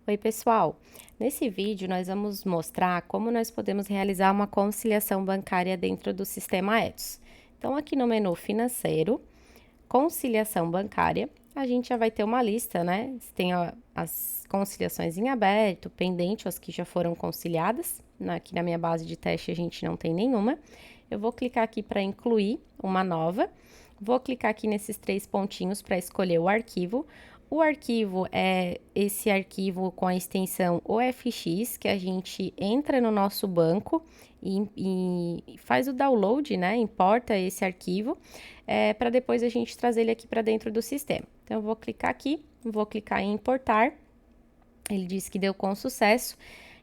Oi, pessoal! Nesse vídeo, nós vamos mostrar como nós podemos realizar uma conciliação bancária dentro do sistema Etos. Então, aqui no menu financeiro, conciliação bancária, a gente já vai ter uma lista, né? Tem as conciliações em aberto, pendente, as que já foram conciliadas. Aqui na minha base de teste a gente não tem nenhuma. Eu vou clicar aqui para incluir uma nova. Vou clicar aqui nesses três pontinhos para escolher o arquivo. O arquivo é esse arquivo com a extensão OFX, que a gente entra no nosso banco e faz o download, né? Importa esse arquivo, para depois a gente trazer ele aqui para dentro do sistema. Então, eu vou clicar aqui, vou clicar em importar. Ele diz que deu com sucesso.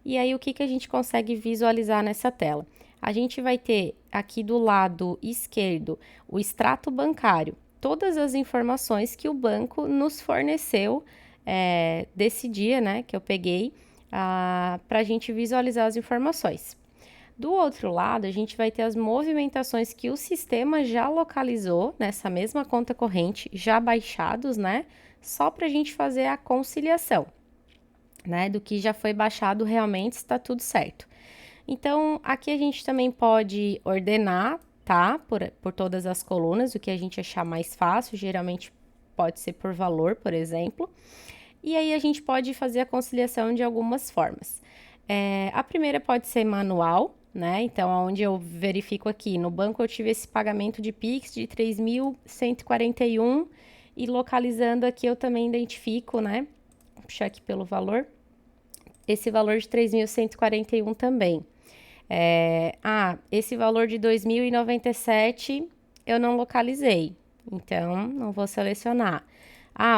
E aí, o que a gente consegue visualizar nessa tela? A gente vai ter aqui do lado esquerdo o extrato bancário, todas as informações que o banco nos forneceu desse dia, né, que eu peguei, para a gente visualizar as informações. Do outro lado, a gente vai ter as movimentações que o sistema já localizou nessa mesma conta corrente, já baixados, né, só para a gente fazer a conciliação, né, do que já foi baixado realmente está tudo certo. Então, aqui a gente também pode ordenar, tá? Por todas as colunas, o que a gente achar mais fácil, geralmente pode ser por valor, por exemplo. E aí a gente pode fazer a conciliação de algumas formas. A primeira pode ser manual, né? Então, onde eu verifico aqui, no banco eu tive esse pagamento de Pix de 3.141 e localizando aqui eu também identifico, né? Vou puxar aqui pelo valor, esse valor de 3.141 também. Esse valor de 2.097 eu não localizei, então não vou selecionar.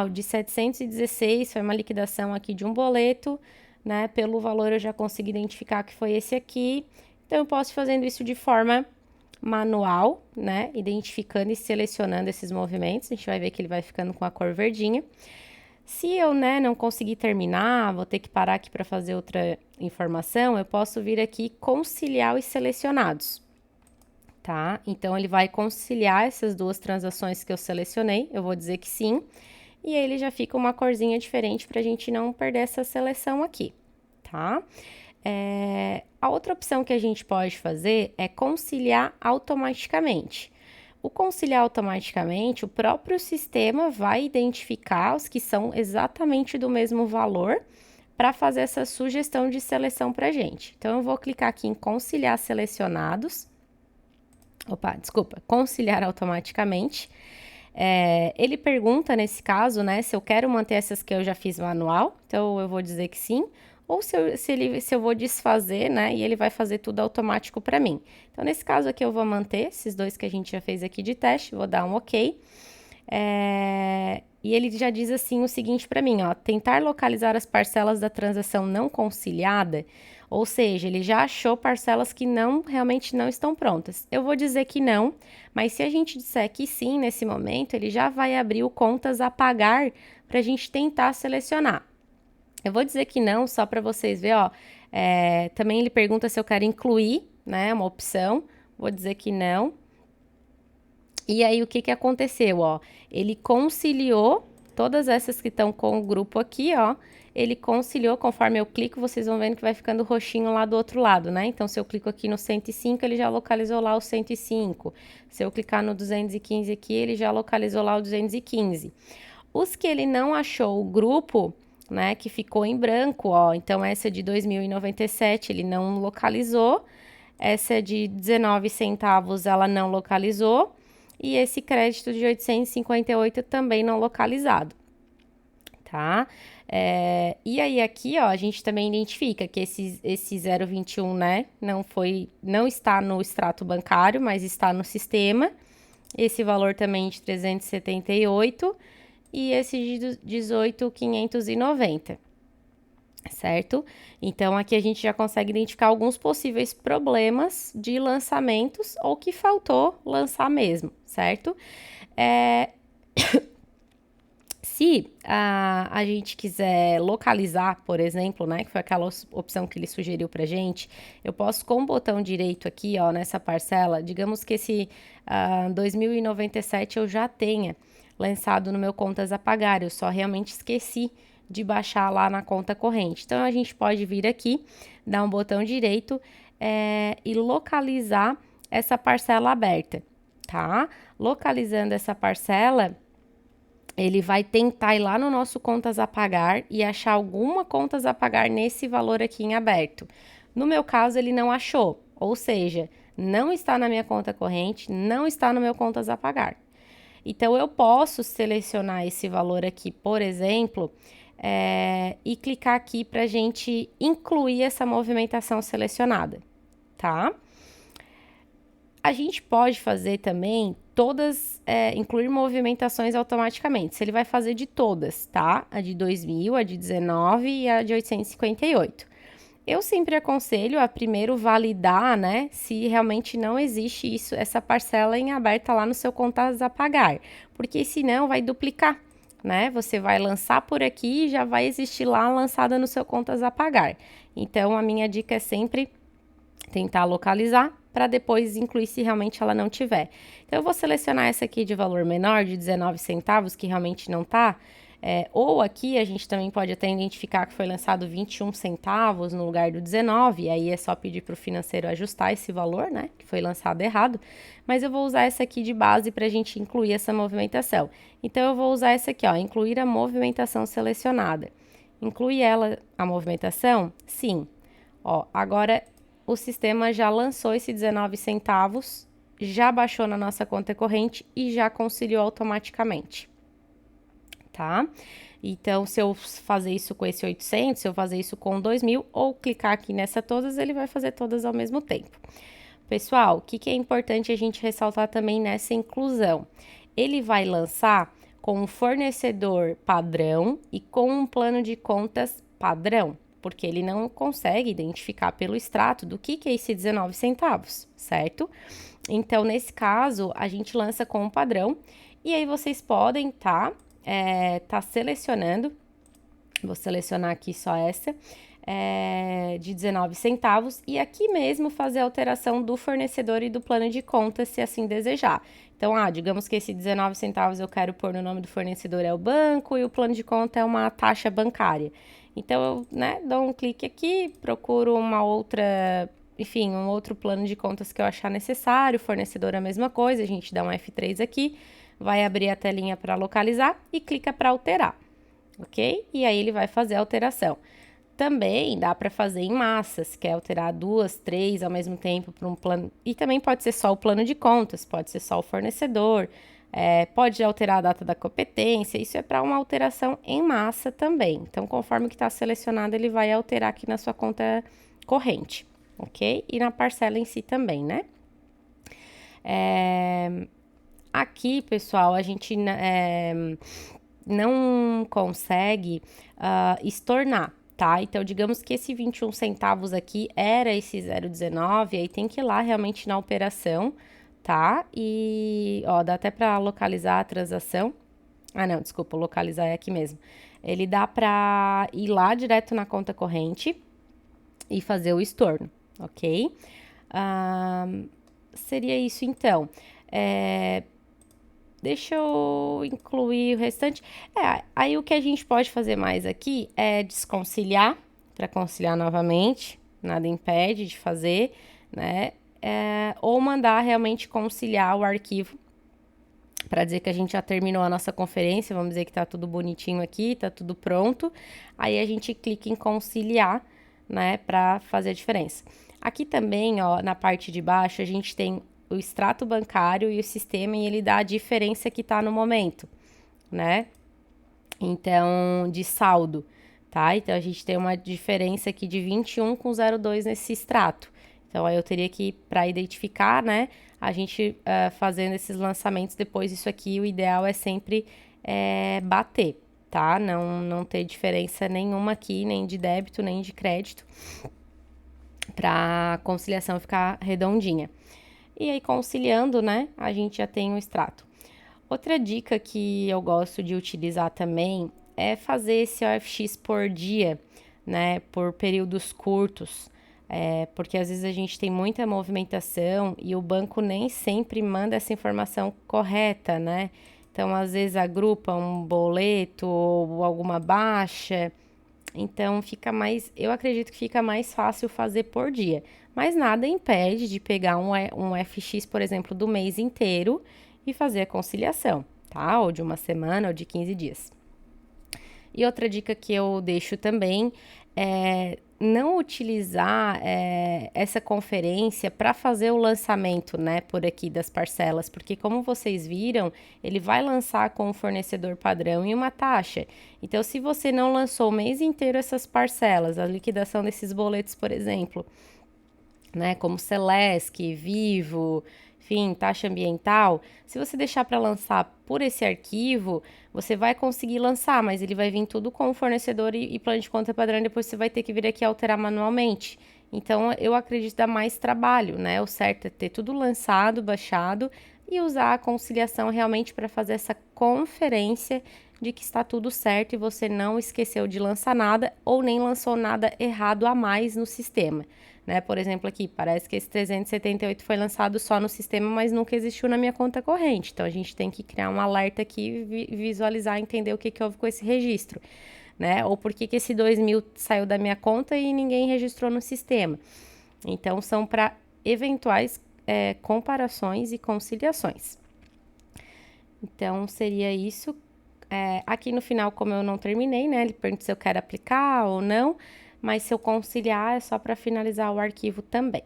O de 716 foi uma liquidação aqui de um boleto, né? Pelo valor eu já consegui identificar que foi esse aqui, então eu posso ir fazendo isso de forma manual, né? Identificando e selecionando esses movimentos, a gente vai ver que ele vai ficando com a cor verdinha. Se eu, né, não conseguir terminar, vou ter que parar aqui para fazer outra informação, eu posso vir aqui conciliar os selecionados, tá? Então, ele vai conciliar essas duas transações que eu selecionei, eu vou dizer que sim, e aí ele já fica uma corzinha diferente para a gente não perder essa seleção aqui, tá? A outra opção que a gente pode fazer é conciliar automaticamente. O conciliar automaticamente, o próprio sistema vai identificar os que são exatamente do mesmo valor para fazer essa sugestão de seleção para a gente. Então, eu vou clicar aqui em conciliar selecionados. Conciliar automaticamente. Ele pergunta, nesse caso, né, se eu quero manter essas que eu já fiz manual. Então, eu vou dizer que sim. Ou se eu vou desfazer, né, e ele vai fazer tudo automático para mim. Então, nesse caso aqui, eu vou manter esses dois que a gente já fez aqui de teste, vou dar um OK. E ele já diz assim o seguinte para mim, ó, tentar localizar as parcelas da transação não conciliada, ou seja, ele já achou parcelas que realmente não estão prontas. Eu vou dizer que não, mas se a gente disser que sim nesse momento, ele já vai abrir o contas a pagar para a gente tentar selecionar. Eu vou dizer que não, só para vocês verem, ó. Também ele pergunta se eu quero incluir, né, uma opção. Vou dizer que não. E aí, o que aconteceu, ó? Ele conciliou todas essas que estão com o grupo aqui, ó. Ele conciliou, conforme eu clico, vocês vão vendo que vai ficando roxinho lá do outro lado, né? Então, se eu clico aqui no 105, ele já localizou lá o 105. Se eu clicar no 215 aqui, ele já localizou lá o 215. Os que ele não achou o grupo, né, que ficou em branco, ó. Então, essa de 2.097 ele não localizou. Essa de 19 centavos ela não localizou. E esse crédito de 858 também não localizado, tá? E aí aqui, ó, a gente também identifica que esse 0,21, né, não está no extrato bancário, mas está no sistema. Esse valor também de 378 e esse de 18.590, certo? Então, aqui a gente já consegue identificar alguns possíveis problemas de lançamentos ou que faltou lançar mesmo, certo? Se a gente quiser localizar, por exemplo, né, que foi aquela opção que ele sugeriu pra gente, eu posso com o botão direito aqui, ó, nessa parcela, digamos que esse 2.097 eu já tenha lançado no meu contas a pagar, eu só realmente esqueci de baixar lá na conta corrente. Então, a gente pode vir aqui, dar um botão direito e localizar essa parcela aberta, tá? Localizando essa parcela, ele vai tentar ir lá no nosso contas a pagar e achar alguma contas a pagar nesse valor aqui em aberto. No meu caso, ele não achou, ou seja, não está na minha conta corrente, não está no meu contas a pagar. Então, eu posso selecionar esse valor aqui, por exemplo, e clicar aqui para a gente incluir essa movimentação selecionada, tá? A gente pode fazer também incluir movimentações automaticamente. Se ele vai fazer de todas, tá? A de 2000, a de 19 e a de 858. Eu sempre aconselho a primeiro validar, né, se realmente não existe essa parcela em aberta lá no seu contas a pagar, porque senão vai duplicar, né? Você vai lançar por aqui e já vai existir lá lançada no seu contas a pagar. Então, a minha dica é sempre tentar localizar para depois incluir se realmente ela não tiver. Então, eu vou selecionar essa aqui de valor menor, de 19 centavos, que realmente não tá. Ou aqui a gente também pode até identificar que foi lançado 21 centavos no lugar do 19, e aí é só pedir para o financeiro ajustar esse valor, né, que foi lançado errado. Mas eu vou usar essa aqui de base para a gente incluir essa movimentação. Então, eu vou usar essa aqui, ó, incluir a movimentação selecionada. Inclui ela a movimentação? Sim. Ó, agora o sistema já lançou esse 19 centavos, já baixou na nossa conta corrente e já conciliou automaticamente, tá? Então, se eu fazer isso com esse 800, se eu fazer isso com 2.000 ou clicar aqui nessa todas, ele vai fazer todas ao mesmo tempo. Pessoal, o que é importante a gente ressaltar também nessa inclusão? Ele vai lançar com um fornecedor padrão e com um plano de contas padrão, porque ele não consegue identificar pelo extrato do que é esse 19 centavos, certo? Então, nesse caso, a gente lança com um padrão e aí vocês podem tá selecionando, vou selecionar aqui só essa, de 19 centavos e aqui mesmo fazer a alteração do fornecedor e do plano de conta, se assim desejar. Então, digamos que esse 19 centavos eu quero pôr no nome do fornecedor é o banco e o plano de conta é uma taxa bancária. Então, eu, dou um clique aqui, procuro uma outra, enfim, um outro plano de contas que eu achar necessário, fornecedor é a mesma coisa, a gente dá um F3 aqui, vai abrir a telinha para localizar e clica para alterar, ok? E aí ele vai fazer a alteração. Também dá para fazer em massa, se quer alterar 2, 3 ao mesmo tempo para um plano. E também pode ser só o plano de contas, pode ser só o fornecedor, pode alterar a data da competência. Isso é para uma alteração em massa também. Então, conforme que está selecionado, ele vai alterar aqui na sua conta corrente, ok? E na parcela em si também, né? Aqui, pessoal, a gente não consegue estornar, tá? Então, digamos que esse 21 centavos aqui era esse 0,19, aí tem que ir lá realmente na operação, tá? E, ó, dá até para localizar a transação. Ah, não, desculpa, localizar é aqui mesmo. Ele dá para ir lá direto na conta corrente e fazer o estorno, ok? Seria isso, então. Deixa eu incluir o restante. Aí o que a gente pode fazer mais aqui é desconciliar, para conciliar novamente, nada impede de fazer, né? Ou mandar realmente conciliar o arquivo, para dizer que a gente já terminou a nossa conferência, vamos dizer que tá tudo bonitinho aqui, tá tudo pronto. Aí a gente clica em conciliar, né, para fazer a diferença. Aqui também, ó, na parte de baixo, a gente tem o extrato bancário e o sistema, e ele dá a diferença que tá no momento, né? Então, de saldo, tá? Então, a gente tem uma diferença aqui de 21 com 0,2 nesse extrato. Então, aí eu teria que, para identificar, né, a gente fazendo esses lançamentos depois, isso aqui, o ideal é sempre bater, tá? Não ter diferença nenhuma aqui, nem de débito, nem de crédito, para a conciliação ficar redondinha. E aí, conciliando, né, a gente já tem o extrato. Outra dica que eu gosto de utilizar também é fazer esse OFX por dia, né, por períodos curtos, porque às vezes a gente tem muita movimentação e o banco nem sempre manda essa informação correta, né? Então, às vezes agrupa um boleto ou alguma baixa. Então, eu acredito que fica mais fácil fazer por dia. Mas nada impede de pegar um FX, por exemplo, do mês inteiro e fazer a conciliação, tá? Ou de uma semana ou de 15 dias. E outra dica que eu deixo também é não utilizar essa conferência para fazer o lançamento, né, por aqui das parcelas, porque como vocês viram, ele vai lançar com o fornecedor padrão e uma taxa. Então, se você não lançou o mês inteiro essas parcelas, a liquidação desses boletos, por exemplo, né, como Celesc, Vivo, enfim, taxa ambiental, se você deixar para lançar por esse arquivo, você vai conseguir lançar, mas ele vai vir tudo com o fornecedor e plano de conta padrão, e depois você vai ter que vir aqui alterar manualmente. Então, eu acredito dar mais trabalho, né? O certo é ter tudo lançado, baixado e usar a conciliação realmente para fazer essa conferência de que está tudo certo e você não esqueceu de lançar nada ou nem lançou nada errado a mais no sistema. Né? Por exemplo, aqui parece que esse 378 foi lançado só no sistema, mas nunca existiu na minha conta corrente. Então a gente tem que criar um alerta aqui, visualizar, entender o que houve com esse registro, né? Ou por que esse 2.000 saiu da minha conta e ninguém registrou no sistema. Então são para eventuais comparações e conciliações. Então seria isso. Aqui no final, como eu não terminei, né? Ele pergunta se eu quero aplicar ou não, mas se eu conciliar é só para finalizar o arquivo também.